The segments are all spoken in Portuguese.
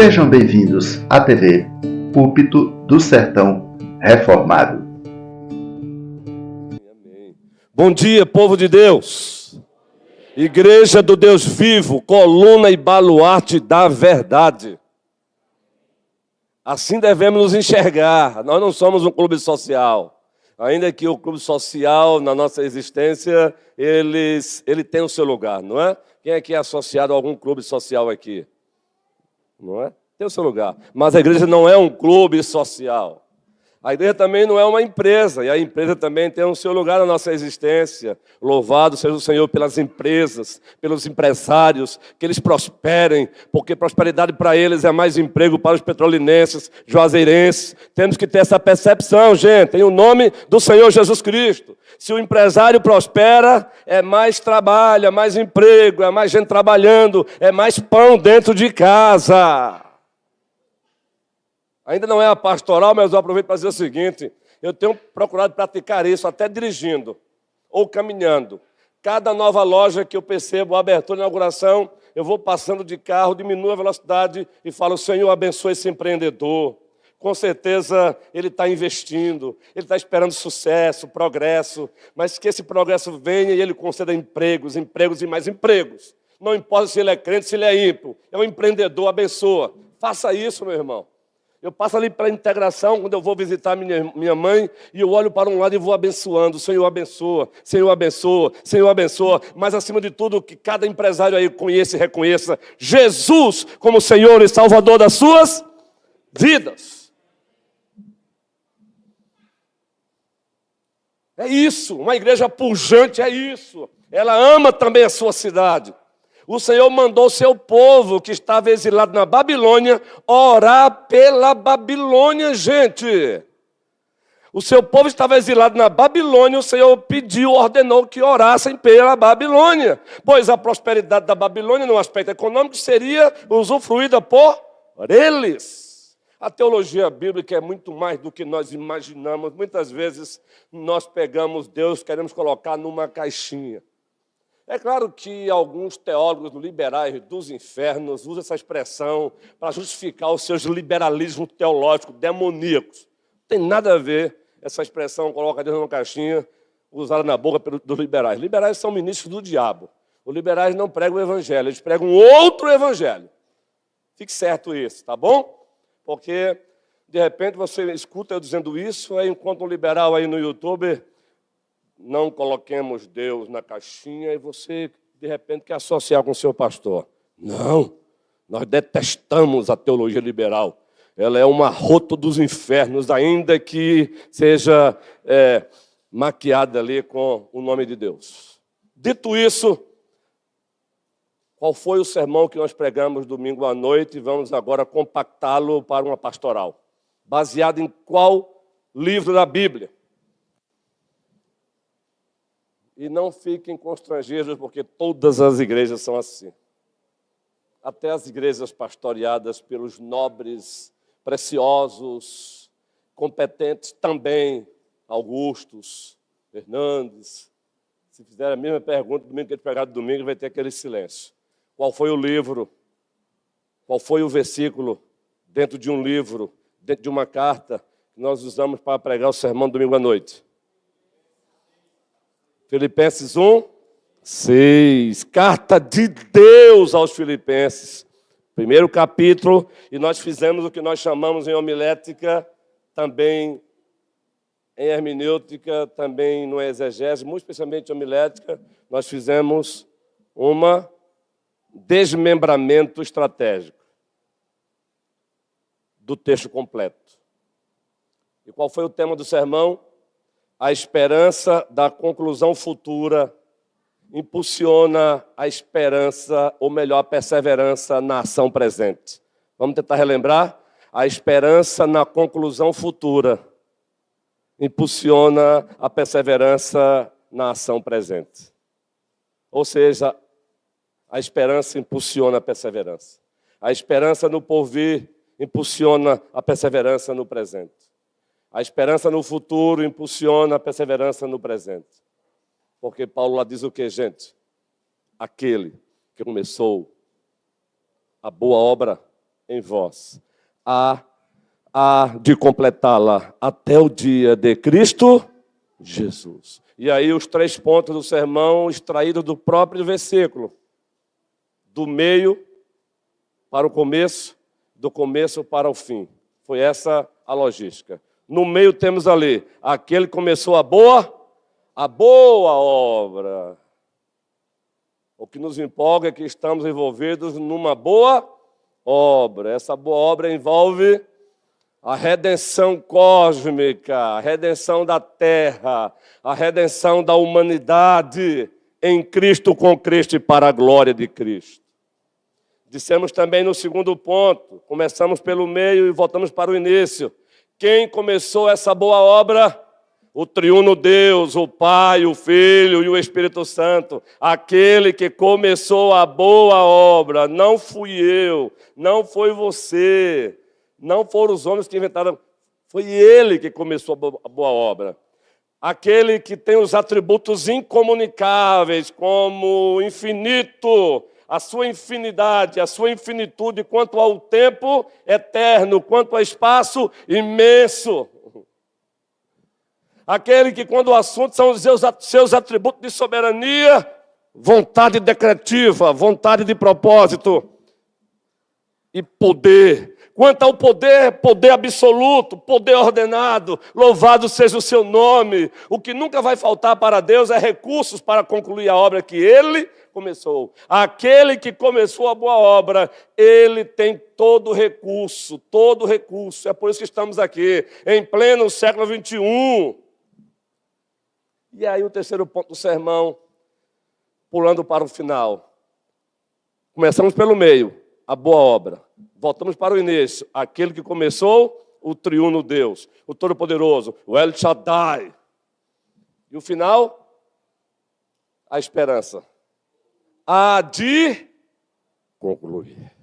Sejam bem-vindos à TV Púlpito do Sertão Reformado. Amém. Bom dia, povo de Deus. Igreja do Deus vivo, coluna e baluarte da verdade. Assim devemos nos enxergar. Nós não somos um clube social. Ainda que o clube social, na nossa existência, ele tem o seu lugar, não é? Quem é que é associado a algum clube social aqui? Não é? Tem o seu lugar. Mas a igreja não é um clube social. A igreja também não é uma empresa, e a empresa também tem o seu lugar na nossa existência. Louvado seja o Senhor pelas empresas, pelos empresários, que eles prosperem, porque prosperidade para eles é mais emprego para os petrolinenses, juazeirenses. Temos que ter essa percepção, gente, em o nome do Senhor Jesus Cristo. Se o empresário prospera, é mais trabalho, é mais emprego, é mais gente trabalhando, é mais pão dentro de casa. Ainda não é a pastoral, mas eu aproveito para dizer o seguinte: eu tenho procurado praticar isso até dirigindo ou caminhando. Cada nova loja que eu percebo, a abertura, a inauguração, eu vou passando de carro, diminuo a velocidade e falo: Senhor, abençoe esse empreendedor. Com certeza ele está investindo, ele está esperando sucesso, progresso, mas que esse progresso venha e ele conceda empregos, empregos e mais empregos. Não importa se ele é crente, se ele é ímpio, é um empreendedor, abençoa. Faça isso, meu irmão. Eu passo ali para a integração, quando eu vou visitar minha mãe, e eu olho para um lado e vou abençoando. Senhor abençoa, Senhor abençoa, Senhor abençoa. Mas, acima de tudo, que cada empresário aí conheça e reconheça Jesus como Senhor e Salvador das suas vidas. É isso, uma igreja pujante é isso. Ela ama também a sua cidade. O Senhor mandou o seu povo, que estava exilado na Babilônia, orar pela Babilônia, gente. O seu povo estava exilado na Babilônia, o Senhor pediu, ordenou que orassem pela Babilônia. Pois a prosperidade da Babilônia, no aspecto econômico, seria usufruída por eles. A teologia bíblica é muito mais do que nós imaginamos. Muitas vezes nós pegamos Deus, queremos colocar numa caixinha. É claro que alguns teólogos liberais dos infernos usam essa expressão para justificar os seus liberalismos teológicos demoníacos. Não tem nada a ver essa expressão, coloca Deus numa caixinha, usada na boca dos liberais. Liberais são ministros do diabo. Os liberais não pregam o evangelho, eles pregam outro evangelho. Fique certo isso, tá bom? Porque, de repente, você escuta eu dizendo isso, aí encontra um liberal aí no YouTube: não coloquemos Deus na caixinha, e você, de repente, quer associar com o seu pastor. Não, nós detestamos a teologia liberal. Ela é um arroto dos infernos, ainda que seja maquiada ali com o nome de Deus. Dito isso, qual foi o sermão que nós pregamos domingo à noite? Vamos agora compactá-lo para uma pastoral. Baseado em qual livro da Bíblia? E não fiquem constrangidos, porque todas as igrejas são assim. Até as igrejas pastoreadas pelos nobres, preciosos, competentes também, Augustos, Fernandes. Se fizer a mesma pergunta, domingo que eles pegaram domingo, vai ter aquele silêncio. Qual foi o livro? Qual foi o versículo dentro de um livro, dentro de uma carta, que nós usamos para pregar o sermão domingo à noite? Filipenses 1, 6. Carta de Deus aos Filipenses. Primeiro capítulo, e nós fizemos o que nós chamamos em homilética, também em hermenêutica, também no exegese, muito especialmente em homilética, nós fizemos um desmembramento estratégico do texto completo. E qual foi o tema do sermão? A esperança da conclusão futura impulsiona a esperança, ou melhor, a perseverança na ação presente. Vamos tentar relembrar? A esperança na conclusão futura impulsiona a perseverança na ação presente. Ou seja, a esperança impulsiona a perseverança. A esperança no porvir impulsiona a perseverança no presente. A esperança no futuro impulsiona a perseverança no presente. Porque Paulo lá diz o quê, gente? Aquele que começou a boa obra em vós, há de completá-la até o dia de Cristo Jesus. E aí os 3 pontos do sermão extraídos do próprio versículo. Do meio para o começo, do começo para o fim. Foi essa a logística. No meio temos ali, aquele que começou a boa obra. O que nos empolga é que estamos envolvidos numa boa obra. Essa boa obra envolve a redenção cósmica, a redenção da terra, a redenção da humanidade em Cristo, com Cristo e para a glória de Cristo. Dissemos também no segundo ponto, começamos pelo meio e voltamos para o início. Quem começou essa boa obra? O triuno Deus, o Pai, o Filho e o Espírito Santo. Aquele que começou a boa obra. Não fui eu, não foi você, não foram os homens que inventaram. Foi Ele que começou a boa obra. Aquele que tem os atributos incomunicáveis, como infinito, a sua infinidade, a sua infinitude quanto ao tempo eterno, quanto ao espaço imenso. Aquele que, quando o assunto são os seus atributos de soberania, vontade decretiva, vontade de propósito e poder. Quanto ao poder, poder absoluto, poder ordenado, louvado seja o seu nome. O que nunca vai faltar para Deus é recursos para concluir a obra que Ele começou. Aquele que começou a boa obra, Ele tem todo recurso, todo recurso. É por isso que estamos aqui, em pleno século 21. E aí o terceiro ponto do sermão, pulando para o final. Começamos pelo meio, a boa obra. Voltamos para o início, aquele que começou, o triuno Deus, o Todo-Poderoso, o El Shaddai. E o final, a esperança. Há de concluir.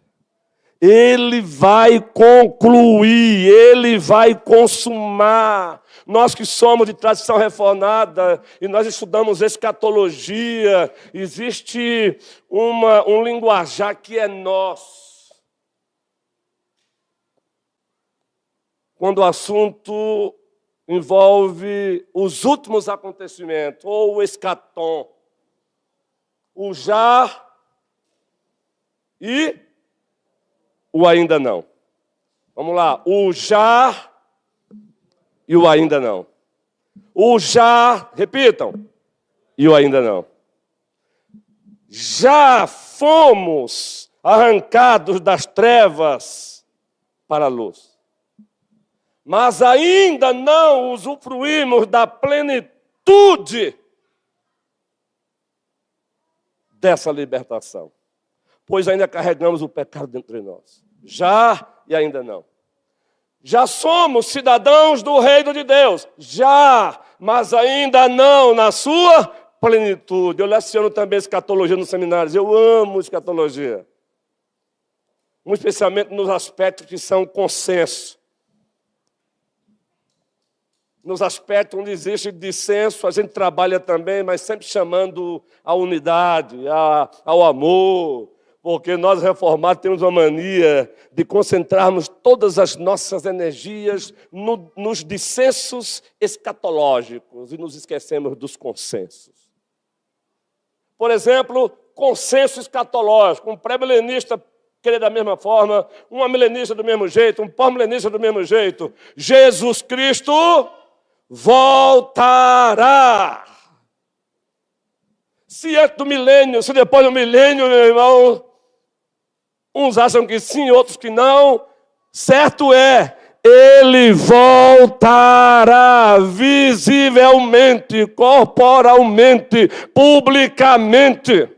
Ele vai concluir, Ele vai consumar. Nós que somos de tradição reformada e nós estudamos escatologia, existe um linguajar que é nosso. Quando o assunto envolve os últimos acontecimentos, ou o escatom, o já e o ainda não. Vamos lá, o já e o ainda não. O já, repitam, e o ainda não. Já fomos arrancados das trevas para a luz. Mas ainda não usufruímos da plenitude dessa libertação, pois ainda carregamos o pecado dentro de nós. Já e ainda não. Já somos cidadãos do reino de Deus, já, mas ainda não na sua plenitude. Eu leciono também escatologia nos seminários, eu amo escatologia. Especialmente nos aspectos que são consenso. Nos aspectos onde existe dissenso, a gente trabalha também, mas sempre chamando a unidade, ao amor, porque nós reformados temos uma mania de concentrarmos todas as nossas energias nos dissensos escatológicos e nos esquecemos dos consensos. Por exemplo, consenso escatológico, um pré-milenista querer da mesma forma, um amilenista do mesmo jeito, um pós-milenista do mesmo jeito. Jesus Cristo voltará. Se antes do milênio, se depois do milênio, meu irmão, uns acham que sim, outros que não. Certo é, Ele voltará visivelmente, corporalmente, publicamente.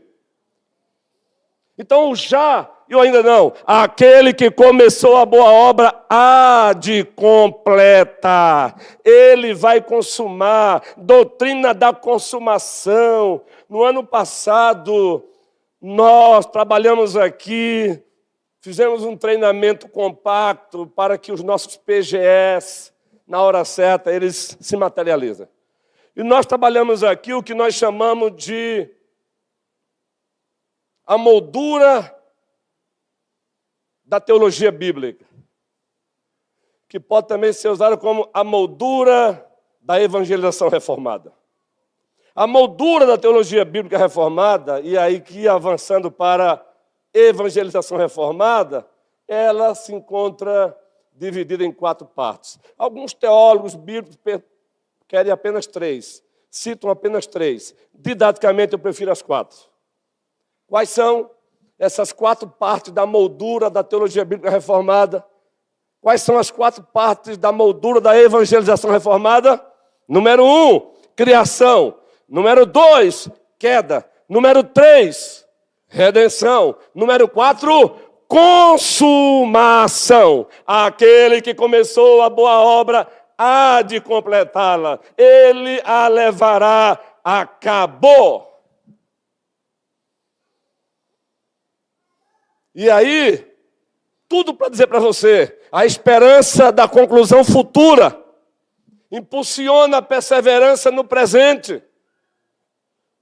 Então, já e eu ainda não. Aquele que começou a boa obra há de completar. Ele vai consumar. Doutrina da consumação. No ano passado, nós trabalhamos aqui, fizemos um treinamento compacto para que os nossos PGS, na hora certa, eles se materializem. E nós trabalhamos aqui o que nós chamamos de a moldura da teologia bíblica, que pode também ser usada como a moldura da evangelização reformada. A moldura da teologia bíblica reformada, e aí que avançando para a evangelização reformada, ela se encontra dividida em 4 partes. Alguns teólogos bíblicos querem apenas 3, citam apenas 3. Didaticamente, eu prefiro as 4. Quais são essas 4 partes da moldura da teologia bíblica reformada? Quais são as 4 partes da moldura da evangelização reformada? Número 1, criação. Número 2, queda. Número 3, redenção. Número 4, consumação. Aquele que começou a boa obra há de completá-la. Ele a levará a cabo. E aí, tudo para dizer para você, a esperança da conclusão futura impulsiona a perseverança no presente.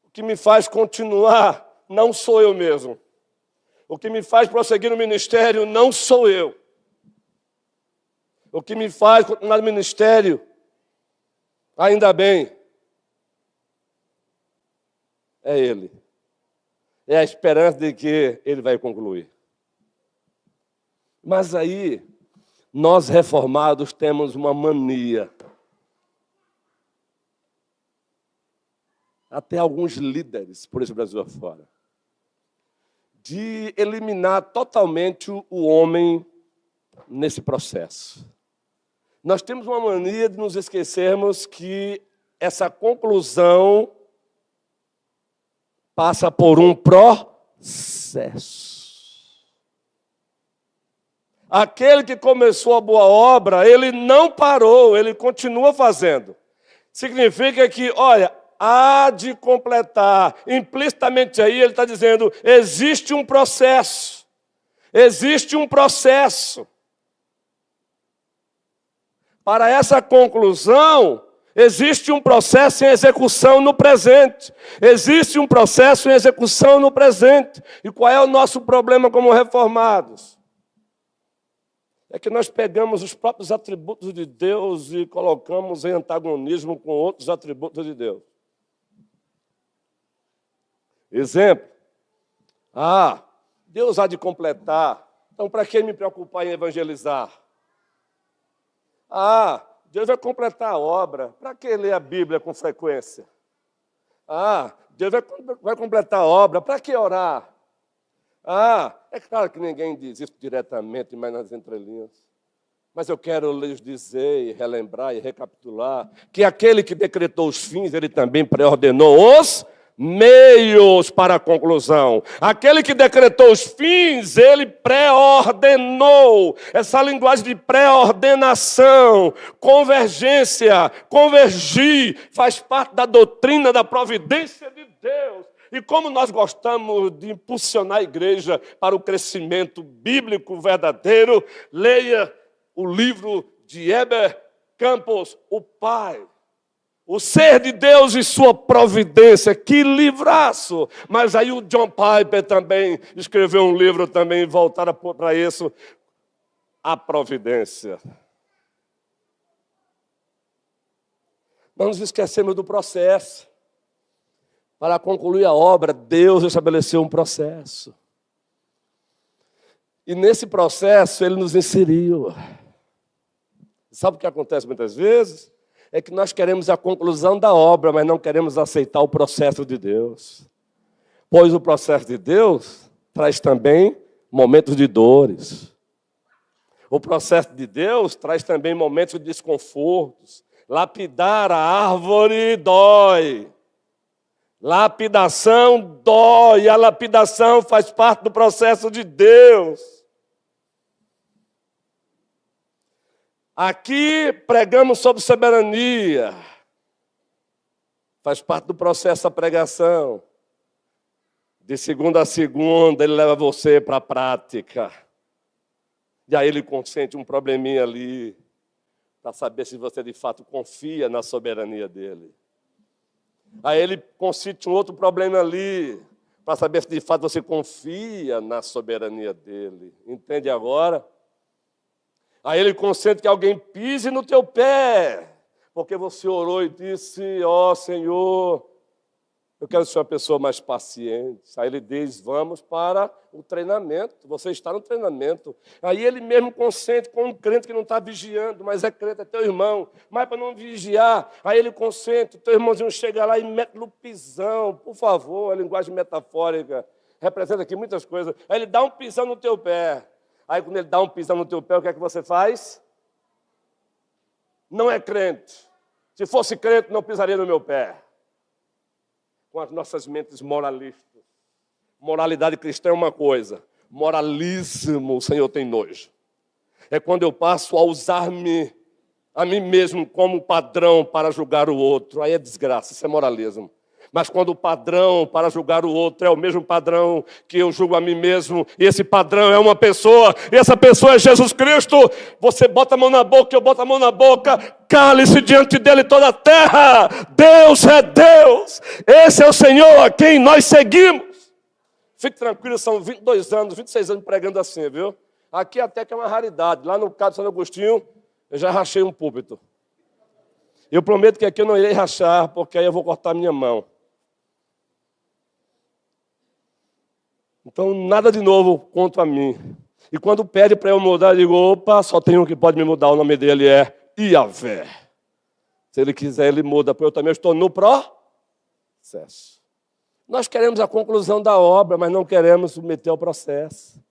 O que me faz continuar não sou eu mesmo. O que me faz prosseguir no ministério não sou eu. O que me faz continuar no ministério, ainda bem, é Ele. É a esperança de que Ele vai concluir. Mas aí, nós reformados temos uma mania. Até alguns líderes, por esse Brasil afora, de eliminar totalmente o homem nesse processo. Nós temos uma mania de nos esquecermos que essa conclusão passa por um processo. Aquele que começou a boa obra, ele não parou, ele continua fazendo. Significa que, olha, há de completar. Implicitamente aí ele está dizendo, existe um processo. Existe um processo. Para essa conclusão, existe um processo em execução no presente. Existe um processo em execução no presente. E qual é o nosso problema como reformados? É que nós pegamos os próprios atributos de Deus e colocamos em antagonismo com outros atributos de Deus. Exemplo. Deus há de completar. Então, para que me preocupar em evangelizar? Deus vai completar a obra. Para que ler a Bíblia com frequência? Deus vai completar a obra. Para que orar? É claro que ninguém diz isso diretamente, mas nas entrelinhas. Mas eu quero lhes dizer, e relembrar e recapitular, que aquele que decretou os fins, ele também pré-ordenou os meios para a conclusão. Aquele que decretou os fins, ele pré-ordenou. Essa linguagem de pré-ordenação, convergência, convergir, faz parte da doutrina da providência de Deus. E como nós gostamos de impulsionar a igreja para o crescimento bíblico verdadeiro, leia o livro de Heber Campos, O Pai. O ser de Deus e sua providência, que livraço! Mas aí o John Piper também escreveu um livro também voltado para isso, A Providência. Nós nos esquecemos do processo. Para concluir a obra, Deus estabeleceu um processo. E nesse processo, Ele nos inseriu. Sabe o que acontece muitas vezes? É que nós queremos a conclusão da obra, mas não queremos aceitar o processo de Deus. Pois o processo de Deus traz também momentos de dores. O processo de Deus traz também momentos de desconfortos. Lapidar a árvore dói. Lapidação dói, a lapidação faz parte do processo de Deus. Aqui pregamos sobre soberania. Faz parte do processo da pregação. De segunda a segunda, ele leva você para a prática. E aí ele consente um probleminha ali, para saber se você de fato confia na soberania dele. Aí ele consiste um outro problema ali, para saber se de fato você confia na soberania dele. Entende agora? Aí ele consente que alguém pise no teu pé, porque você orou e disse, ó Senhor, eu quero ser uma pessoa mais paciente. Aí ele diz, vamos para o treinamento. Você está no treinamento. Aí ele mesmo consente com um crente que não está vigiando, mas é crente, é teu irmão. Mas para não vigiar, aí ele consente, teu irmãozinho chega lá e mete no pisão. Por favor, a linguagem metafórica representa aqui muitas coisas. Aí ele dá um pisão no teu pé. Aí quando ele dá um pisão no teu pé, o que é que você faz? Não é crente. Se fosse crente, não pisaria no meu pé. Com as nossas mentes moralistas. Moralidade cristã é uma coisa. Moralismo, o Senhor tem nojo. É quando eu passo a usar-me a mim mesmo como padrão para julgar o outro. Aí é desgraça, isso é moralismo. Mas quando o padrão para julgar o outro é o mesmo padrão que eu julgo a mim mesmo, e esse padrão é uma pessoa, e essa pessoa é Jesus Cristo, você bota a mão na boca, eu boto a mão na boca, cale-se diante dele toda a terra. Deus é Deus, esse é o Senhor a quem nós seguimos. Fique tranquilo, são 22 anos, 26 anos pregando assim, viu? Aqui até que é uma raridade, lá no Cabo Santo Agostinho, eu já rachei um púlpito. Eu prometo que aqui eu não irei rachar, porque aí eu vou cortar minha mão. Então, nada de novo quanto a mim. E quando pede para eu mudar, eu digo, opa, só tem um que pode me mudar, o nome dele é Iavé. Se ele quiser, ele muda, porque eu também estou no processo. Nós queremos a conclusão da obra, mas não queremos submeter ao processo.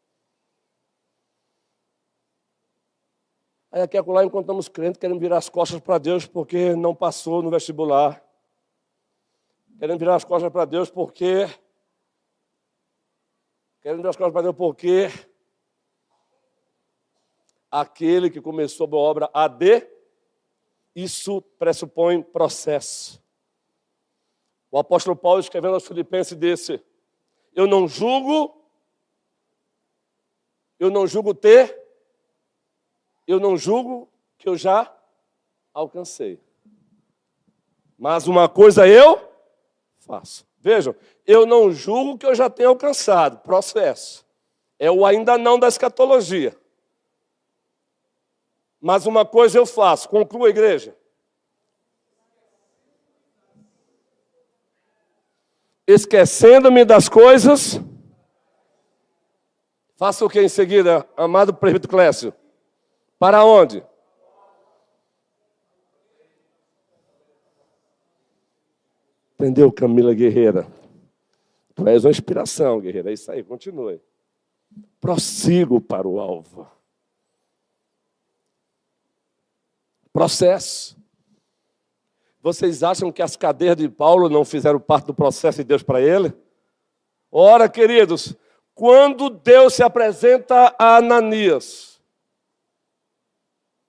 Aí aqui e acolá encontramos crentes querendo virar as costas para Deus porque não passou no vestibular. Querendo virar as costas para Deus porque... Querendo virar as costas para Deus porque... Aquele que começou a obra AD, isso pressupõe processo. O apóstolo Paulo, escrevendo aos Filipenses, disse, eu não julgo que eu já alcancei. Mas uma coisa eu faço. Vejam, eu não julgo que eu já tenha alcançado. Processo. É o ainda não da escatologia. Mas uma coisa eu faço. Conclua, igreja. Esquecendo-me das coisas, faça o que em seguida, amado presbítero Clécio? Para onde? Entendeu, Camila Guerreira? Tu és uma inspiração, guerreira. É isso aí, continue. Prossigo para o alvo. Processo. Vocês acham que as cadeias de Paulo não fizeram parte do processo de Deus para ele? Ora, queridos, quando Deus se apresenta a Ananias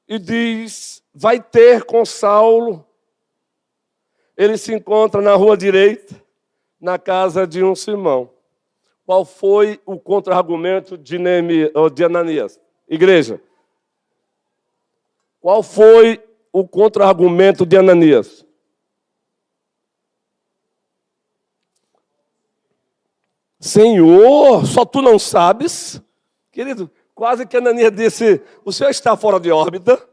e diz, vai ter com Saulo, ele se encontra na rua direita, na casa de um Simão. Qual foi o contra-argumento de Ananias? Igreja. Qual foi o contra-argumento de Ananias? Senhor, só tu não sabes? Querido, quase que Ananias disse, o senhor está fora de órbita?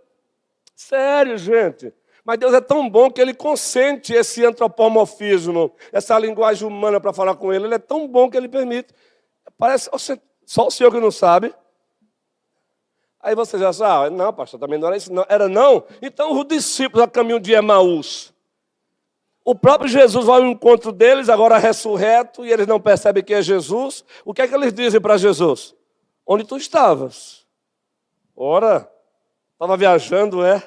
Sério, gente. Mas Deus é tão bom que Ele consente esse antropomorfismo, essa linguagem humana para falar com Ele. Ele é tão bom que Ele permite. Parece só o senhor que não sabe. Aí você já sabe, não, pastor, também não era isso. Não. Era não? Então os discípulos a caminho de Emaús. O próprio Jesus vai ao encontro deles, agora ressurreto, e eles não percebem que é Jesus. O que é que eles dizem para Jesus? Onde tu estavas? Ora, estava viajando, é?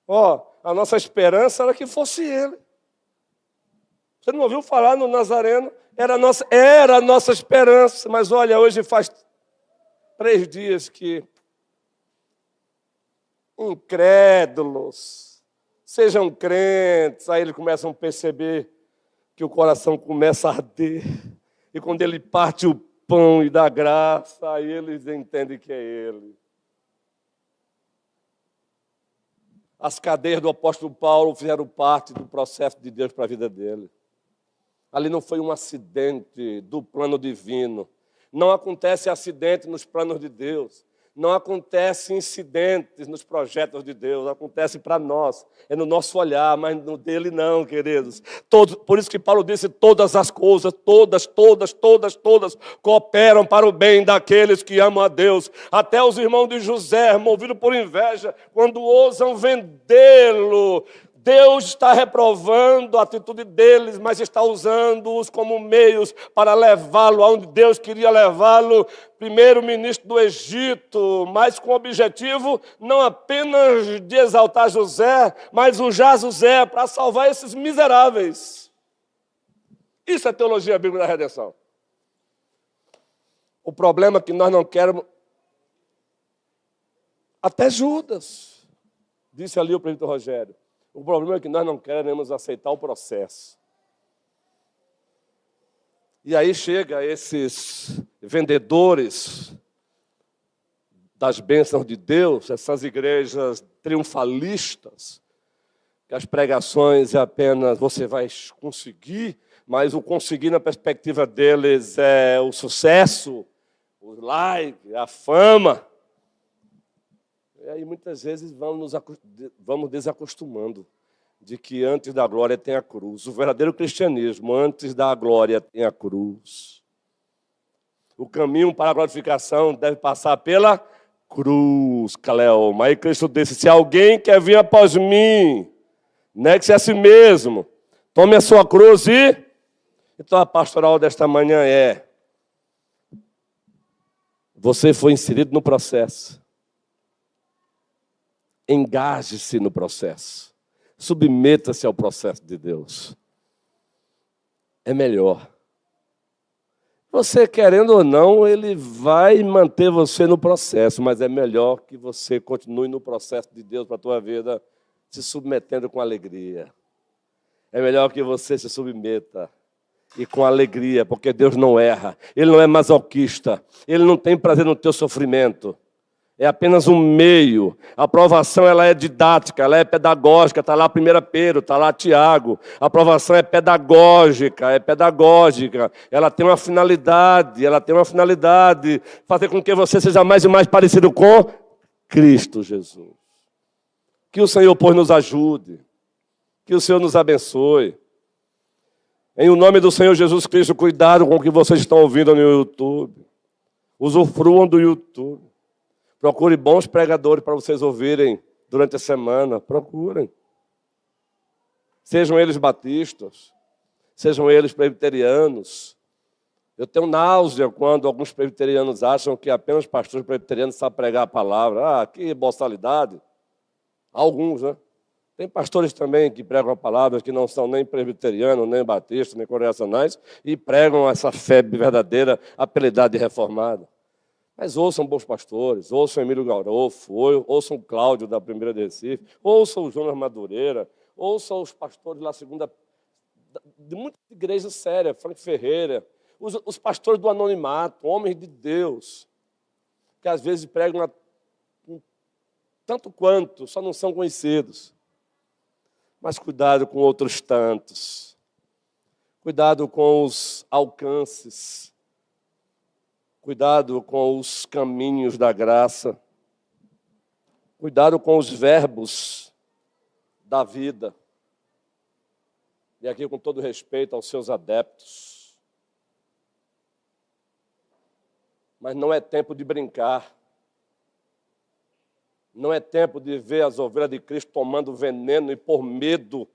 Ó, a nossa esperança era que fosse ele. Você não ouviu falar no Nazareno? Era a nossa esperança. Mas olha, hoje faz 3 dias que incrédulos, sejam crentes, aí eles começam a perceber que o coração começa a arder. E quando ele parte o pão e dá graça, aí eles entendem que é ele. As cadeias do apóstolo Paulo fizeram parte do processo de Deus para a vida dele. Ali não foi um acidente do plano divino. Não acontece acidente nos planos de Deus. Não acontece incidentes nos projetos de Deus. Acontece para nós. É no nosso olhar, mas no dele não, queridos. Por isso que Paulo disse, todas as coisas, todas, cooperam para o bem daqueles que amam a Deus. Até os irmãos de José, movidos por inveja, quando ousam vendê-lo, Deus está reprovando a atitude deles, mas está usando-os como meios para levá-lo aonde Deus queria levá-lo, primeiro-ministro do Egito, mas com o objetivo não apenas de exaltar José, mas usar José para salvar esses miseráveis. Isso é teologia bíblica da redenção. O problema é que nós não queremos... Até Judas, disse ali o presbítero Rogério. O problema é que nós não queremos aceitar o processo. E aí chega esses vendedores das bênçãos de Deus, essas igrejas triunfalistas, que as pregações é apenas você vai conseguir, mas o conseguir na perspectiva deles é o sucesso, o like, a fama. E aí muitas vezes vamos desacostumando de que antes da glória tem a cruz. O verdadeiro cristianismo, antes da glória tem a cruz. O caminho para a glorificação deve passar pela cruz, Cleoma. Aí Cristo disse, se alguém quer vir após mim, negue-se a si mesmo, tome a sua cruz e... Então a pastoral desta manhã é, você foi inserido no processo. Engaje-se no processo. Submeta-se ao processo de Deus. É melhor. Você, querendo ou não, Ele vai manter você no processo, mas é melhor que você continue no processo de Deus para a tua vida, se submetendo com alegria. É melhor que você se submeta e com alegria, porque Deus não erra. Ele não é masoquista. Ele não tem prazer no teu sofrimento. É apenas um meio. A aprovação ela é didática, ela é pedagógica. Está lá 1 Pedro, está lá Tiago. A aprovação é pedagógica, Ela tem uma finalidade, fazer com que você seja mais e mais parecido com Cristo Jesus. Que o Senhor, pois, nos ajude. Que o Senhor nos abençoe. Em o nome do Senhor Jesus Cristo, cuidado com o que vocês estão ouvindo no YouTube. Usufruam do YouTube. Procure bons pregadores para vocês ouvirem durante a semana. Procurem. Sejam eles batistas, sejam eles presbiterianos. Eu tenho náusea quando alguns presbiterianos acham que apenas pastores presbiterianos sabem pregar a palavra. Ah, que boçalidade. Alguns, né? Tem pastores também que pregam a palavra, que não são nem presbiterianos, nem batistas, nem congregacionais, e pregam essa fé verdadeira, apelidada de reformada. Mas ouçam bons pastores, ouçam Emílio Garofo, ouçam Cláudio da Primeira de Recife, ouçam o Jonas Madureira, ouçam os pastores lá de muitas igrejas sérias, Frank Ferreira, os pastores do anonimato, homens de Deus, que às vezes pregam tanto quanto, só não são conhecidos. Mas cuidado com outros tantos. Cuidado com os alcances. Cuidado com os caminhos da graça. Cuidado com os verbos da vida. E aqui com todo respeito aos seus adeptos. Mas não é tempo de brincar. Não é tempo de ver as ovelhas de Cristo tomando veneno e por medo,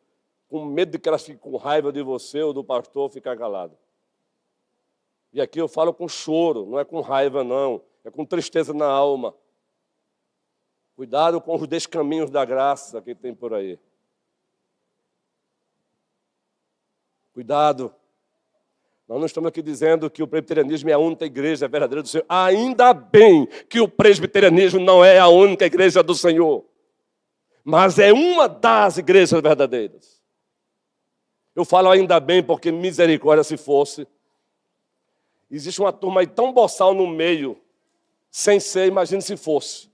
com medo de que elas fiquem com raiva de você ou do pastor, ficar calado. E aqui eu falo com choro, não é com raiva não, é com tristeza na alma. Cuidado com os descaminhos da graça que tem por aí. Cuidado. Nós não estamos aqui dizendo que o presbiterianismo é a única igreja verdadeira do Senhor. Ainda bem que o presbiterianismo não é a única igreja do Senhor. Mas é uma das igrejas verdadeiras. Eu falo ainda bem porque misericórdia se fosse. Existe uma turma aí tão boçal no meio, sem ser, imagine se fosse.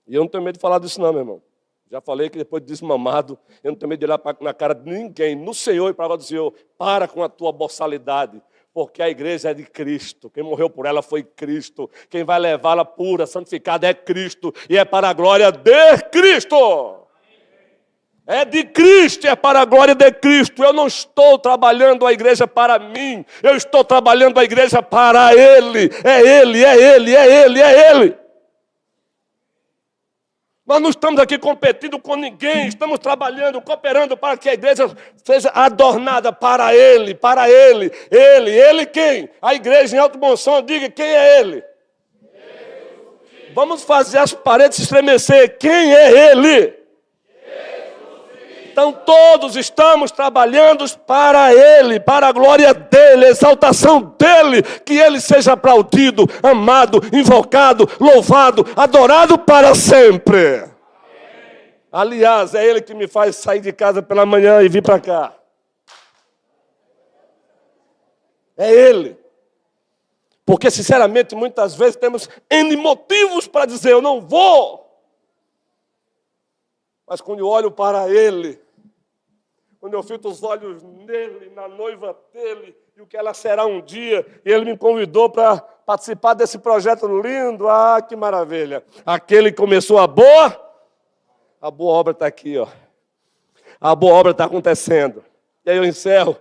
E eu não tenho medo de falar disso não, meu irmão. Já falei que depois de desmamado, eu não tenho medo de olhar na cara de ninguém, no Senhor e para a glória do Senhor. Para com a tua boçalidade, porque a igreja é de Cristo. Quem morreu por ela foi Cristo. Quem vai levá-la pura, santificada é Cristo. E é para a glória de Cristo. É de Cristo, é para a glória de Cristo. Eu não estou trabalhando a igreja para mim. Eu estou trabalhando a igreja para Ele. É Ele, é Ele, é Ele, é Ele. Nós não estamos aqui competindo com ninguém. Estamos trabalhando, cooperando para que a igreja seja adornada para Ele, para Ele. Ele quem? A igreja em alto bom som, diga quem é Ele. Vamos fazer as paredes se estremecer. Quem é Ele? Então todos estamos trabalhando para Ele, para a glória dEle, a exaltação dEle, que Ele seja aplaudido, amado, invocado, louvado, adorado para sempre. Aliás, é Ele que me faz sair de casa pela manhã e vir para cá. É Ele. Porque, sinceramente, muitas vezes temos N motivos para dizer, eu não vou. Mas quando eu olho para Ele, quando eu fito os olhos nele, na noiva dele, e o que ela será um dia, e ele me convidou para participar desse projeto lindo, que maravilha. Aquele que começou a boa obra está aqui, ó. A boa obra está acontecendo. E aí eu encerro